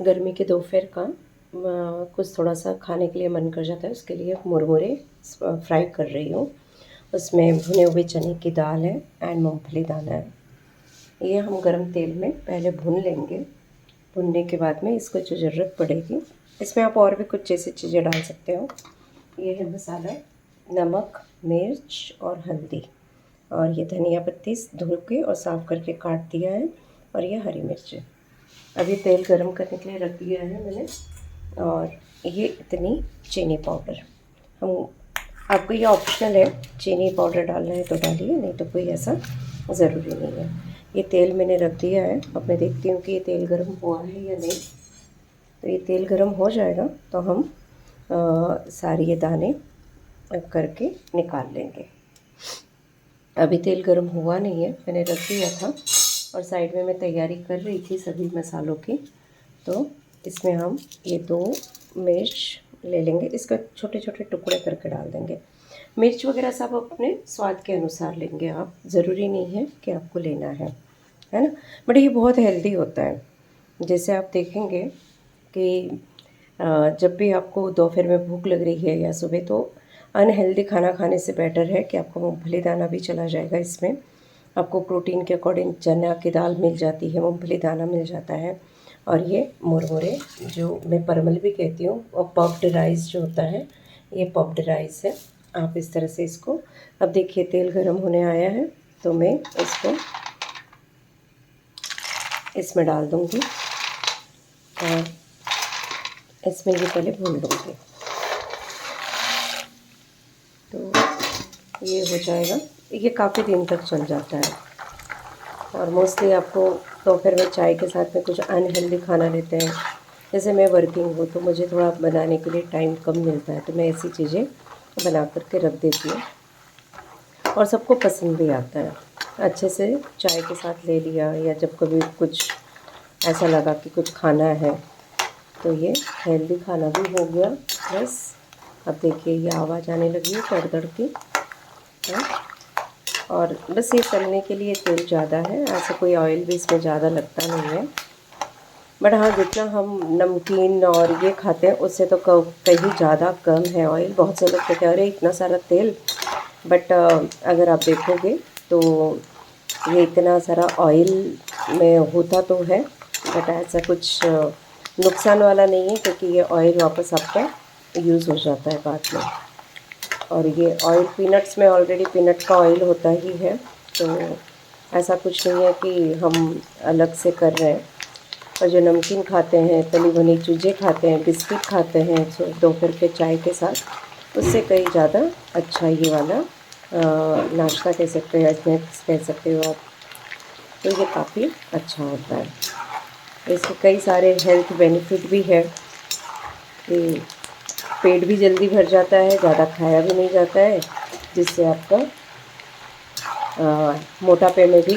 गर्मी के दोपहर का कुछ थोड़ा सा खाने के लिए मन कर जाता है, उसके लिए मुरमुरे फ्राई कर रही हूँ। उसमें भुने हुए चने की दाल है एंड मूंगफली दाना है। ये हम गरम तेल में पहले भून लेंगे। भुनने के बाद में इसको जो ज़रूरत पड़ेगी, इसमें आप और भी कुछ जैसी चीज़ें डाल सकते हो। ये है मसाला, नमक, मिर्च और हल्दी, और ये धनिया पत्ती धो के और साफ़ करके काट दिया है, और ये हरी मिर्च है। अभी तेल गरम करने के लिए रख दिया है मैंने, और ये इतनी चीनी पाउडर। हम आपको ये ऑप्शनल है, चीनी पाउडर डालना है तो डालिए, नहीं तो कोई ऐसा ज़रूरी नहीं है। ये तेल मैंने रख दिया है। अब मैं देखती हूँ कि ये तेल गरम हुआ है या नहीं। तो ये तेल गरम हो जाएगा तो हम सारे ये दाने करके निकाल लेंगे। अभी तेल गरम हुआ नहीं है, मैंने रख दिया था और साइड में मैं तैयारी कर रही थी सभी मसालों की। तो इसमें हम ये 2 मिर्च ले लेंगे, इसका छोटे छोटे टुकड़े करके डाल देंगे। मिर्च वगैरह सब अपने स्वाद के अनुसार लेंगे आप, ज़रूरी नहीं है कि आपको लेना है ना। बट ये बहुत हेल्दी होता है। जैसे आप देखेंगे कि जब भी आपको दोपहर में भूख लग रही है या सुबह, तो अनहेल्दी खाना खाने से बेटर है कि आपको मूंगफली दाना भी चला जाएगा। इसमें आपको प्रोटीन के अकॉर्डिंग चना की दाल मिल जाती है, मूंगफली दाना मिल जाता है, और ये मुरमुरे जो मैं परमल भी कहती हूँ, और पफ्ड राइस जो होता है, ये पफ्ड राइस है। आप इस तरह से इसको, अब देखिए तेल गरम होने आया है तो मैं इसको इसमें डाल दूँगी और इसमें ये पहले भून लूँगी। तो ये हो जाएगा। ये काफ़ी दिन तक चल जाता है, और मोस्टली आपको दोपहर में चाय के साथ में कुछ अनहेल्दी खाना लेते हैं। जैसे मैं वर्किंग हूँ तो मुझे थोड़ा बनाने के लिए टाइम कम मिलता है, तो मैं ऐसी चीज़ें बना करके रख देती हूँ और सबको पसंद भी आता है। अच्छे से चाय के साथ ले लिया, या जब कभी कुछ ऐसा लगा कि कुछ खाना है, तो ये हेल्दी खाना भी हो गया। बस अब देखिए ये आवाज़ आने लगी है तड़-तड़ की, है। और बस ये तलने के लिए तेल ज़्यादा है, ऐसा कोई ऑयल भी इसमें ज़्यादा लगता नहीं है। बट हाँ, जितना हम नमकीन और ये खाते हैं उससे तो कहीं ज़्यादा कम है ऑयल। बहुत से लोग कहते हैं अरे इतना सारा तेल, बट अगर आप देखोगे तो ये इतना सारा ऑयल में होता तो है, बट ऐसा कुछ नुकसान वाला नहीं है, क्योंकि ये ऑयल वापस आपका यूज़ हो जाता है बाद में। और ये ऑयल पीनट्स में ऑलरेडी पीनट का ऑयल होता ही है, तो ऐसा कुछ नहीं है कि हम अलग से कर रहे हैं। और जो नमकीन खाते हैं, तली भुनी चीज़ें खाते हैं, बिस्किट खाते हैं दोपहर के चाय के साथ, उससे कहीं ज़्यादा अच्छा ये वाला नाश्ता कह सकते हो या स्नैक्स कह सकते हो आप। तो ये काफ़ी अच्छा होता है। इसके कई सारे हेल्थ बेनिफिट भी है कि पेट भी जल्दी भर जाता है, ज़्यादा खाया भी नहीं जाता है, जिससे आपका मोटापे में भी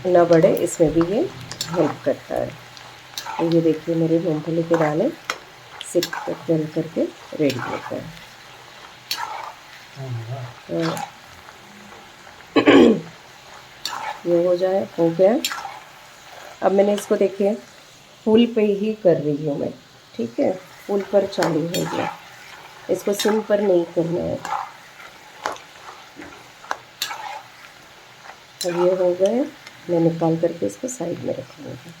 ना बढ़े, इसमें भी ये हेल्प करता है। तो ये देखिए मेरे मूंगफली के दाने सिक तल करके रेडी होते हैं। तो ये हो गया। अब मैंने इसको देखिए फुल पे ही कर रही हूँ मैं, ठीक है, फुल पर चालू हो गया, इसको सिम पर नहीं करना है। अब ये हो गए, मैं निकाल करके इसको साइड में रखूँगी।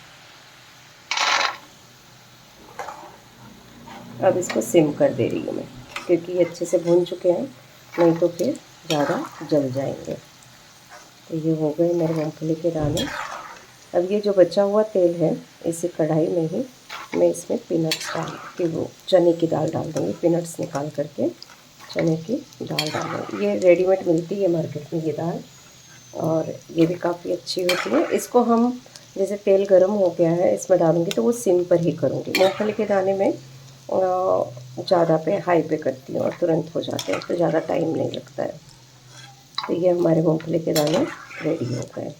अब इसको सिम कर दे रही हूँ मैं, क्योंकि ये अच्छे से भून चुके हैं, नहीं तो फिर ज़्यादा जल जाएंगे। तो ये हो गए मेरे मूंगफली के दाने। अब ये जो बचा हुआ तेल है, इसी कढ़ाई में ही मैं इसमें पीनट्स डाल के, वो चने की दाल डाल दूँगी। पीनट्स निकाल करके चने की दाल डालूँगी। ये रेडीमेड मिलती है मार्केट में ये दाल, और ये भी काफ़ी अच्छी होती है। इसको हम जैसे तेल गरम हो गया है, इसमें डालूँगी तो वो सिम पर ही करूँगी। मूंगफली के दाने में ज़्यादा पे हाई पे करती हूँ और तुरंत हो जाते हैं, तो ज़्यादा टाइम नहीं लगता है। तो ये हमारे मूंगफली के दाने रेडी हो गए।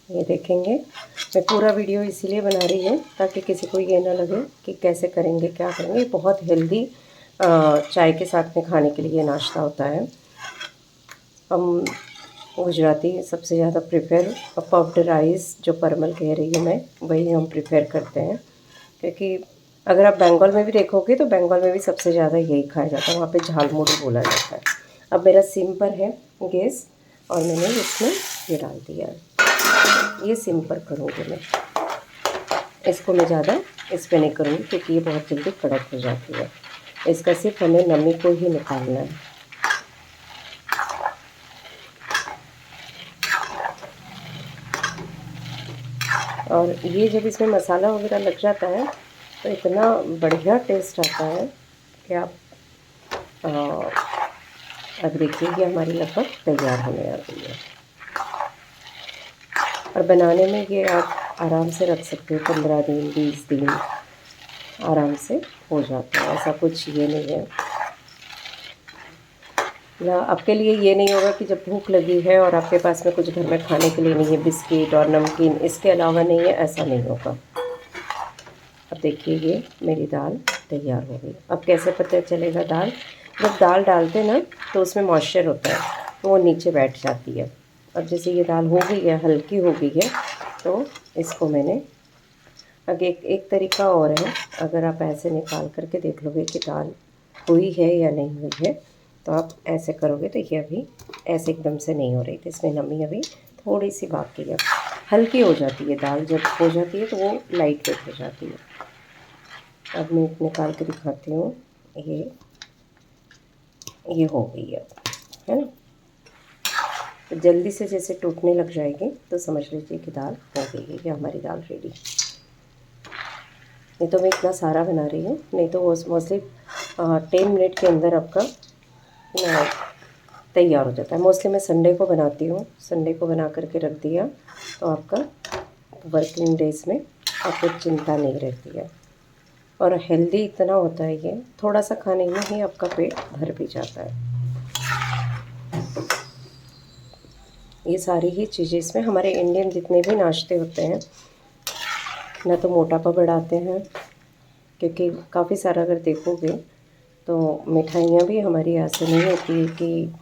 ये देखेंगे, मैं पूरा वीडियो इसीलिए बना रही हूँ ताकि किसी को ये ना लगे कि कैसे करेंगे, क्या करेंगे। बहुत हेल्दी चाय के साथ में खाने के लिए नाश्ता होता है। हम गुजराती सबसे ज़्यादा प्रेफर पफ्ड राइस, जो परमल कह रही हूँ मैं, वही हम प्रेफर करते हैं। क्योंकि अगर आप बंगाल में भी देखोगे तो बंगाल में भी सबसे ज़्यादा यही खाया जाता है, वहाँ पे झालमुड़ी बोला जाता है। अब मेरा सिम पर है गैस और मैंने इसमें ये डाल दिया है। ये सिम पर करूँगी मैं, इसको मैं ज़्यादा इस पर नहीं करूँगी क्योंकि ये बहुत जल्दी कड़क हो जाती है। इसका सिर्फ हमें नमी को ही निकालना है। और ये जब इसमें मसाला वगैरह लग जाता है तो इतना बढ़िया टेस्ट आता है कि आप अब देखिए ये हमारी लगभग तैयार होने आ गई है। और बनाने में ये आप आराम से रख सकते हो, 15 दिन 20 दिन आराम से हो जाता है, ऐसा कुछ ये नहीं है ना। आपके लिए ये नहीं होगा कि जब भूख लगी है और आपके पास में कुछ घर में खाने के लिए नहीं है, बिस्किट और नमकीन इसके अलावा नहीं है, ऐसा नहीं होगा। अब देखिए ये मेरी दाल तैयार हो गई। अब कैसे पता चलेगा दाल, जब दाल डालते ना तो उसमें मॉइस्चर होता है तो वो नीचे बैठ जाती है। अब जैसे ये दाल हो गई है, हल्की हो गई है, तो इसको मैंने आगे एक तरीका और है, अगर आप ऐसे निकाल करके देख लोगे कि दाल हुई है या नहीं हुई है, तो आप ऐसे करोगे तो ये अभी ऐसे एकदम से नहीं हो रही थी, इसमें नमी अभी थोड़ी सी बाकी है। हल्की हो जाती है दाल, जब हो जाती है तो वो लाइट वेट हो जाती है। अब मैं निकाल के दिखाती हूँ, ये हो गई है ना। तो जल्दी से जैसे टूटने लग जाएगी तो समझ लीजिए कि दाल हो गई है, ये हमारी दाल रेडी। नहीं तो मैं इतना सारा बना रही हूँ, नहीं तो वो मोस्टली 10 मिनट के अंदर आपका तैयार हो जाता है। मोस्टली मैं संडे को बनाती हूँ, संडे को बना करके रख दिया तो आपका वर्किंग डेज में आपको चिंता नहीं रहती है। और हेल्दी इतना होता है ये, थोड़ा सा खाने में ही आपका पेट भर भी जाता है। ये सारी ही चीज़ें इसमें, हमारे इंडियन जितने भी नाश्ते होते हैं ना तो मोटापा बढ़ाते हैं, क्योंकि काफ़ी सारा अगर देखोगे तो मिठाइयाँ भी हमारी ऐसे नहीं होती कि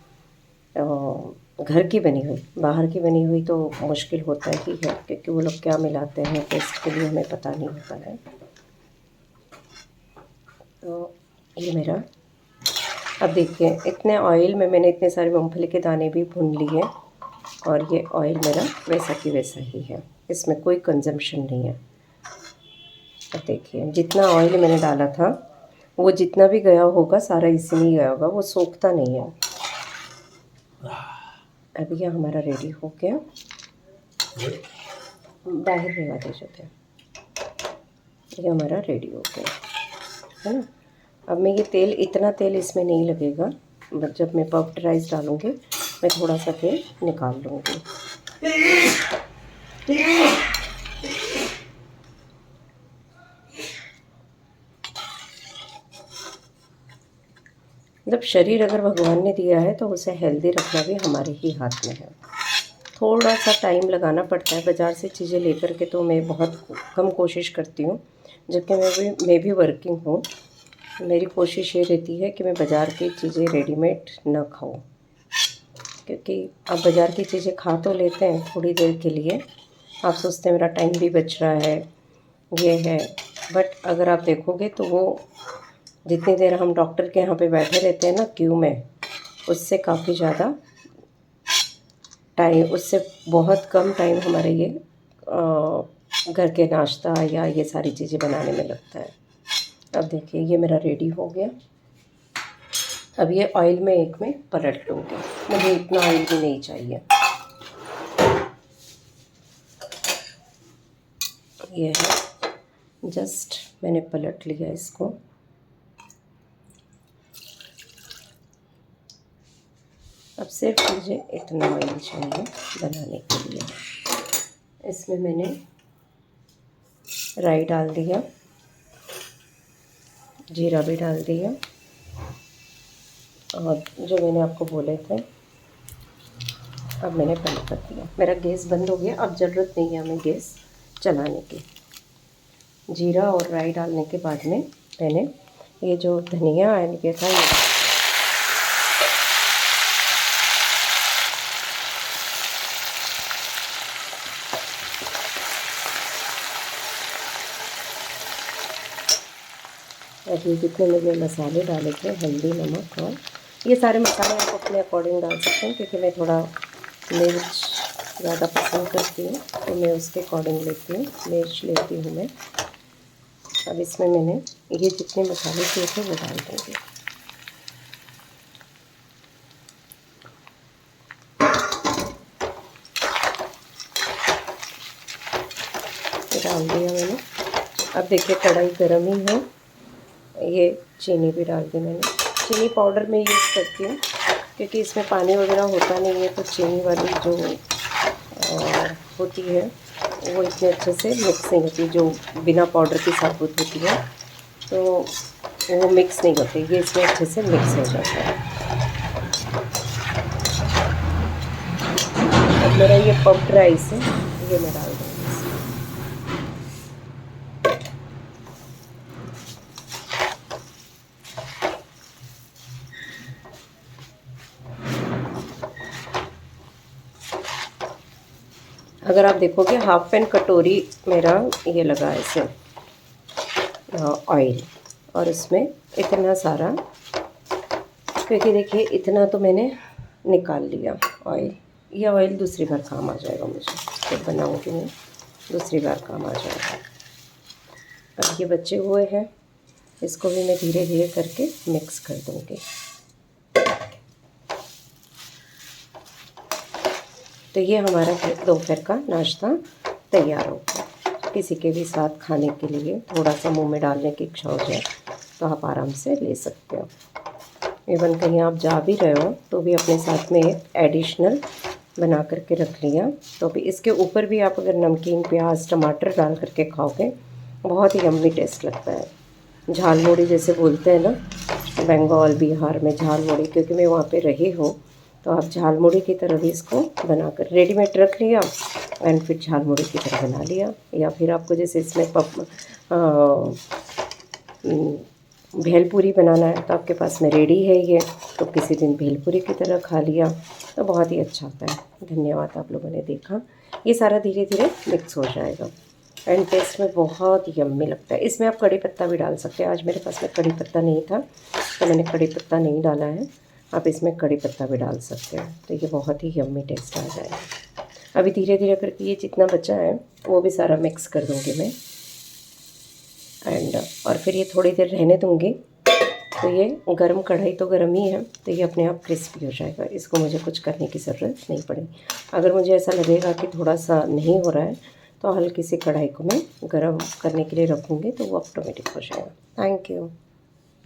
घर की बनी हुई, बाहर की बनी हुई तो मुश्किल होता ही है, क्योंकि वो लोग क्या मिलाते हैं टेस्ट के लिए हमें पता नहीं होता है। तो ये मेरा, अब देखिए इतने ऑयल में मैंने इतने सारे मूंगफली के दाने भी भून लिए और ये ऑयल मेरा वैसा की वैसा ही है, इसमें कोई कंजम्पशन नहीं है। अब देखिए जितना ऑयल मैंने डाला था वो जितना भी गया होगा सारा इसी में ही गया होगा, वो सोखता नहीं है। अब ये हमारा रेडी हो गया, बाहर लगा दे जाते हैं। ये हमारा रेडी हो गया है ना। अब मैं ये तेल, इतना तेल इसमें नहीं लगेगा, बट जब मैं पफ्ड राइस डालूँगी मैं थोड़ा सा तेल निकाल लूँगी। मतलब शरीर अगर भगवान ने दिया है तो उसे हेल्दी रखना भी हमारे ही हाथ में है। थोड़ा सा टाइम लगाना पड़ता है, बाज़ार से चीज़ें लेकर के तो मैं बहुत कम कोशिश करती हूँ, जबकि मैं भी वर्किंग हूँ। मेरी कोशिश ये रहती है कि मैं बाज़ार की चीज़ें रेडीमेड ना खाऊं, क्योंकि आप बाज़ार की चीज़ें खा तो लेते हैं थोड़ी देर के लिए, आप सोचते हैं मेरा टाइम भी बच रहा है, ये है, बट अगर आप देखोगे तो वो जितनी देर हम डॉक्टर के यहाँ पे बैठे रहते हैं ना क्यू में, उससे काफ़ी ज़्यादा टाइम, उससे बहुत कम टाइम हमारे ये घर के नाश्ता या ये सारी चीज़ें बनाने में लगता है। अब देखिए ये मेरा रेडी हो गया। अब ये ऑयल में एक में पलट लूँगी, मुझे इतना ऑयल भी नहीं चाहिए। ये है, जस्ट मैंने पलट लिया इसको। अब सिर्फ मुझे इतना ऑयल चाहिए बनाने के लिए। इसमें मैंने राई डाल दिया, जीरा भी डाल दिया, और जो मैंने आपको बोले थे अब मैंने बंद कर दिया। मेरा गैस बंद हो गया, अब ज़रूरत नहीं है हमें गैस चलाने की। जीरा और राई डालने के बाद में मैंने ये जो धनिया ऐड किया था, अभी जितने मैंने मसाले डाले थे, हल्दी, नमक, और ये सारे मसाले आप अपने अकॉर्डिंग डाल सकते हैं, क्योंकि मैं थोड़ा मिर्च ज़्यादा पसंद करती हूँ तो मैं उसके अकॉर्डिंग लेती हूँ, मिर्च लेती हूँ मैं। अब इसमें मैंने ये जितने मसाले किए थे वो डाल दूँगी। डाल दिया मैंने। अब देखिए कढ़ाई गर्म ही है। ये चीनी भी डाल दी मैंने। चीनी पाउडर में यूज़ करती हूँ, क्योंकि इसमें पानी वगैरह होता नहीं है, तो चीनी वाली जो होती है वो इतने अच्छे से मिक्स नहीं होती, जो बिना पाउडर की साबुत होती है तो वो मिक्स नहीं होती। ये इसमें अच्छे से मिक्स हो जाता है। अब मेरा ये पफ्ड राइस है, ये मैं डाल दूँगी। अगर आप देखोगे हाफ पेन कटोरी मेरा ये लगा है इसे ऑयल, और उसमें इतना सारा, क्योंकि देखिए इतना तो मैंने निकाल लिया ऑयल। ये ऑयल दूसरी बार काम आ जाएगा मुझे, जब बनाऊँगी मैं दूसरी बार काम आ जाएगा। अब ये बचे हुए हैं, इसको भी मैं धीरे धीरे करके मिक्स कर दूँगी। तो ये हमारा दोपहर का नाश्ता तैयार हो गया। किसी के भी साथ खाने के लिए थोड़ा सा मुंह में डालने की इच्छा हो जाए तो आप आराम से ले सकते हो। इवन कहीं आप जा भी रहे हो तो भी अपने साथ में एक एडिशनल बना करके रख लिया, तो भी इसके ऊपर भी आप अगर नमकीन, प्याज, टमाटर डाल करके खाओगे बहुत ही यम्मी टेस्ट लगता है। झालमुड़ी जैसे बोलते हैं ना, बंगाल, बिहार में झालमुड़ी, क्योंकि मैं वहाँ पे रही हूँ, तो आप झालमुड़ी की तरह भी इसको बनाकर रेडीमेड रख लिया एंड फिर झालमुड़ी की तरह बना लिया। या फिर आपको जैसे इसमें भेलपूरी बनाना है तो आपके पास में रेडी है ये, तो किसी दिन भेलपूरी की तरह खा लिया तो बहुत ही अच्छा होता है। धन्यवाद, आप लोगों ने देखा। ये सारा धीरे धीरे मिक्स हो जाएगा एंड टेस्ट में बहुत यम्मी लगता है। इसमें आप कड़ी पत्ता भी डाल सकते हैं। आज मेरे पास में कड़ी पत्ता नहीं था तो मैंने कड़ी पत्ता नहीं डाला है। आप इसमें कड़ी पत्ता भी डाल सकते हैं, तो ये बहुत ही यम्मी टेस्ट आ जाएगा। अभी धीरे धीरे करके ये जितना बचा है वो भी सारा मिक्स कर दूँगी मैं एंड और फिर ये थोड़ी देर रहने दूँगी। तो ये गरम कढ़ाई तो गरम ही है, तो ये अपने आप क्रिस्पी हो जाएगा। इसको मुझे कुछ करने की ज़रूरत नहीं पड़ेगी। अगर मुझे ऐसा लगेगा कि थोड़ा सा नहीं हो रहा है तो हल्की सी कढ़ाई को मैं गरम करने के लिए रखूँगी, तो वो ऑटोमेटिक हो जाएगा। Thank you.